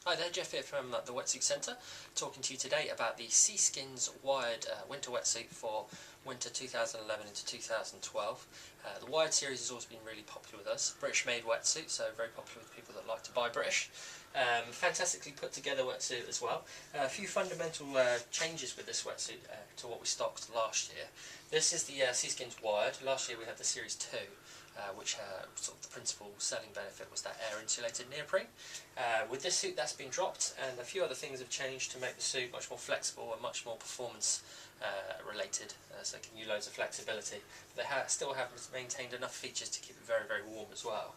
Hi there, Jeff here from the Wetsuit Centre, talking to you today about the Seaskins wired winter wetsuit for winter 2011 into 2012. The wired series has always been really popular with us. British made wetsuit, so very popular with people that like to buy British. Fantastically put together wetsuit as well. A few fundamental changes with this wetsuit to what we stocked last year. This is the Seaskins wired. Last year we had the Series 2. Which sort of the principal selling benefit was that air insulated neoprene. With this suit that's been dropped, and a few other things have changed to make the suit much more flexible and much more performance related, so giving you loads of flexibility. They still have maintained enough features to keep it very, very warm as well.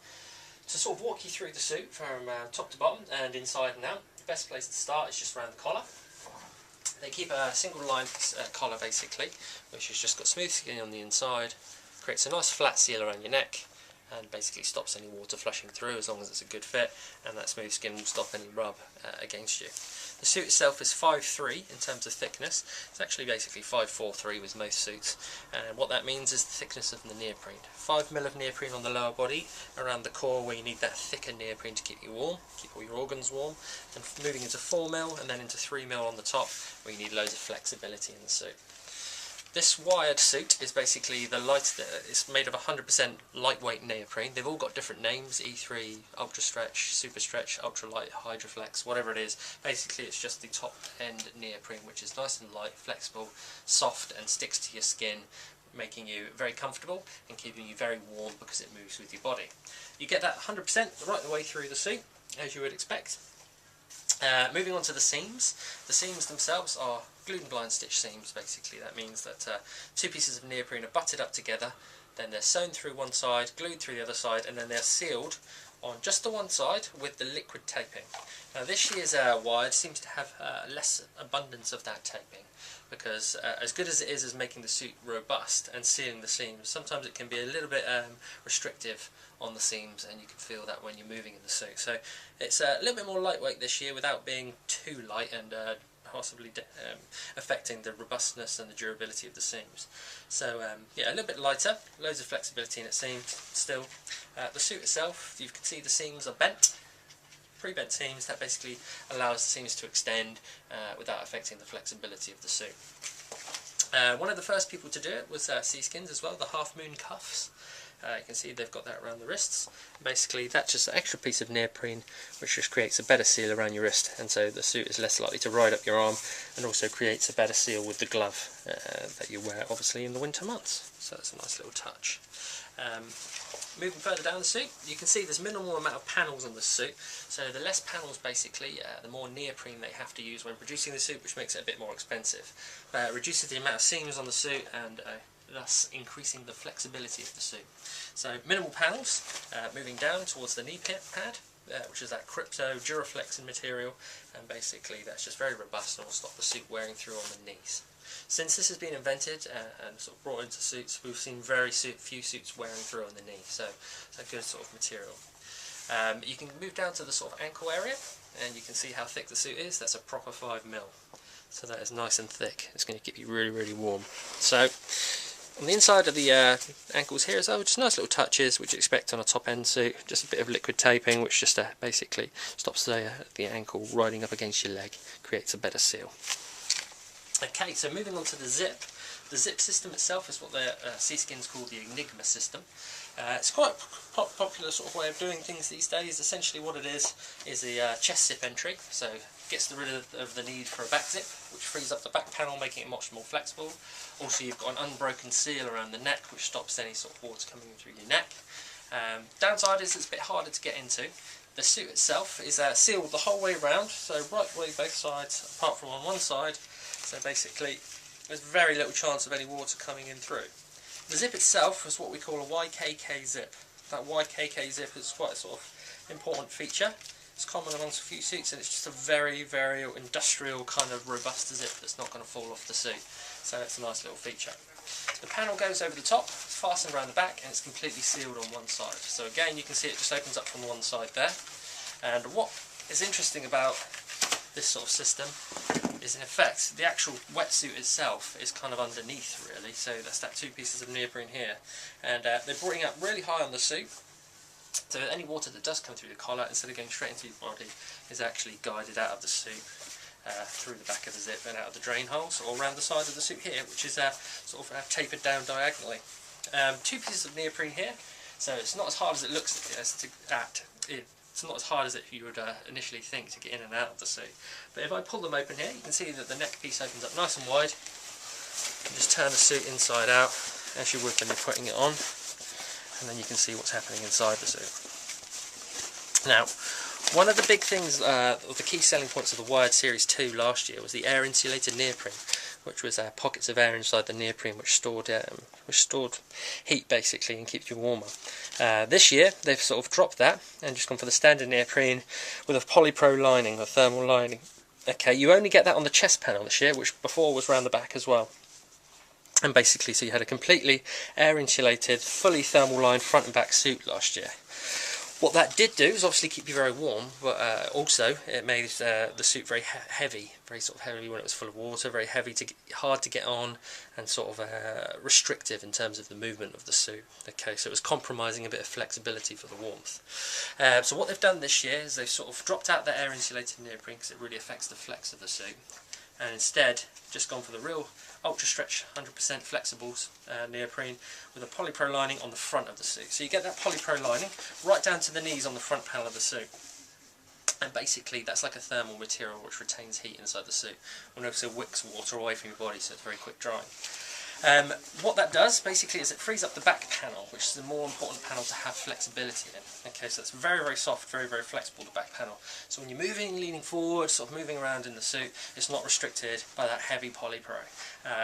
To sort of walk you through the suit from top to bottom and inside and out, the best place to start is just around the collar. They keep a single line collar basically, which has just got smooth skin on the inside. Creates a nice flat seal around your neck and basically stops any water flushing through as long as it's a good fit, and that smooth skin will stop any rub against you. The suit itself is 5'3" in terms of thickness. It's actually basically 5'4" with most suits, and what that means is the thickness of the neoprene. 5mm of neoprene on the lower body around the core where you need that thicker neoprene to keep you warm, keep all your organs warm, and moving into 4mm and then into 3mm on the top where you need loads of flexibility in the suit. This wired suit is basically it's made of 100% lightweight neoprene. They've all got different names: E3, Ultra Stretch, Super Stretch, Ultra Light, Hydroflex, whatever it is. Basically it's just the top end neoprene, which is nice and light, flexible, soft and sticks to your skin, making you very comfortable and keeping you very warm because it moves with your body. You get that 100% right the way through the suit, as you would expect. Moving on to the seams. The seams themselves are glued and blind stitch seams basically. That means that two pieces of neoprene are butted up together, then they're sewn through one side, glued through the other side, and then they're sealed on just the one side with the liquid taping. Now this year's wired seems to have less abundance of that taping, because as good as it is as making the suit robust and sealing the seams, sometimes it can be a little bit restrictive on the seams, and you can feel that when you're moving in the suit. So it's a little bit more lightweight this year without being too light and possibly affecting the robustness and the durability of the seams. So yeah, a little bit lighter, loads of flexibility in its seams still. The suit itself, you can see the seams are bent, pre-bent seams. That basically allows the seams to extend without affecting the flexibility of the suit. One of the first people to do it was Seaskins as well, the half moon cuffs. You can see they've got that around the wrists. Basically that's just an extra piece of neoprene which just creates a better seal around your wrist, and so the suit is less likely to ride up your arm, and also creates a better seal with the glove that you wear obviously in the winter months. So that's a nice little touch. Moving further down the suit, you can see there's minimal amount of panels on the suit, so the less panels basically, the more neoprene they have to use when producing the suit, which makes it a bit more expensive. Reduces the amount of seams on the suit and thus increasing the flexibility of the suit. So minimal panels, moving down towards the knee pad, which is that Crypto Duraflex material, and basically that's just very robust and will stop the suit wearing through on the knees. Since this has been invented and sort of brought into suits, we've seen very few suits wearing through on the knee, so it's a good sort of material. You can move down to the sort of ankle area, and you can see how thick the suit is. That's a proper 5mm, so that is nice and thick. It's going to keep you really, really warm. So on the inside of the ankles here as well, just nice little touches which you expect on a top end suit. Just a bit of liquid taping which just basically stops the ankle riding up against your leg, creates a better seal. Okay, so moving on to the zip. The zip system itself is what the Seaskins call the Enigma system. It's quite a popular sort of way of doing things these days. Essentially what it is a chest zip entry, so it gets rid of the need for a back zip, which frees up the back panel, making it much more flexible. Also you've got an unbroken seal around the neck, which stops any sort of water coming in through your neck. Downside is it's a bit harder to get into. The suit itself is sealed the whole way around, so right way both sides, apart from on one side. So basically there's very little chance of any water coming in through. The zip itself is what we call a YKK zip. That YKK zip is quite a sort of important feature. It's common amongst a few suits, and it's just a very, very industrial kind of robust zip that's not going to fall off the suit. So it's a nice little feature. The panel goes over the top, it's fastened around the back, and it's completely sealed on one side. So again, you can see it just opens up from one side there. And what is interesting about this sort of system is, in effect, the actual wetsuit itself is kind of underneath really. So that's that two pieces of neoprene here, and they're bringing up really high on the suit, So any water that does come through the collar, instead of going straight into your body, is actually guided out of the suit through the back of the zip and out of the drain holes, or around the side of the suit here, which is sort of tapered down diagonally. 2 pieces of neoprene here, so it's not as hard as it looks it's not as hard as you would initially think to get in and out of the suit. But if I pull them open here, you can see that the neck piece opens up nice and wide. You can just turn the suit inside out as you would when you're putting it on, and then you can see what's happening inside the suit. Now, one of the big things, or the key selling points of the Wired Series 2 last year was the air insulated neoprene, which was pockets of air inside the neoprene which stored heat basically and keeps you warmer. This year they've sort of dropped that and just gone for the standard neoprene with a polypro lining, a thermal lining. Okay, you only get that on the chest panel this year, which before was round the back as well. And basically, so you had a completely air insulated, fully thermal lined front and back suit last year. What that did do is obviously keep you very warm, but also it made the suit very heavy, very sort of heavy when it was full of water, very heavy, hard to get on, and sort of restrictive in terms of the movement of the suit. Okay, so it was compromising a bit of flexibility for the warmth. So what they've done this year is they've sort of dropped out the air insulated neoprene because it really affects the flex of the suit, and instead just gone for the real ultra stretch 100% flexible neoprene with a polypro lining on the front of the suit. So you get that polypro lining right down to the knees on the front panel of the suit, and basically that's like a thermal material which retains heat inside the suit and also wicks water away from your body, so it's very quick drying. What that does basically is it frees up the back panel, which is the more important panel to have flexibility in. Okay, so it's very, very soft, very, very flexible, the back panel. So when you're moving, leaning forward, sort of moving around in the suit, it's not restricted by that heavy polypro.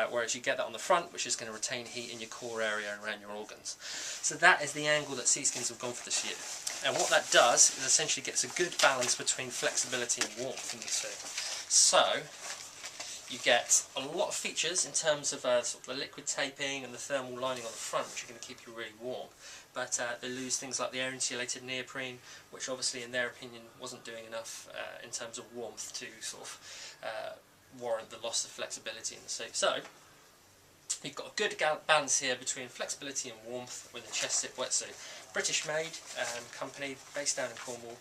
Whereas you get that on the front, which is going to retain heat in your core area and around your organs. So that is the angle that Seaskins have gone for this year. And what that does is essentially gets a good balance between flexibility and warmth in the suit. So you get a lot of features in terms of sort of the liquid taping and the thermal lining on the front, which are going to keep you really warm. But they lose things like the air insulated neoprene, which obviously in their opinion wasn't doing enough in terms of warmth to sort of warrant the loss of flexibility in the suit. So you've got a good balance here between flexibility and warmth with a chest zip wetsuit. British made company based down in Cornwall,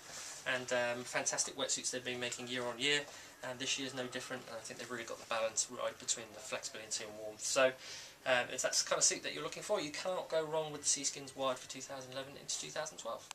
and fantastic wetsuits they've been making year on year, and this year is no different. And I think they've really got the balance right between the flexibility and warmth. So if that's the kind of suit that you're looking for, you cannot go wrong with the Seaskins Wired for 2011 into 2012.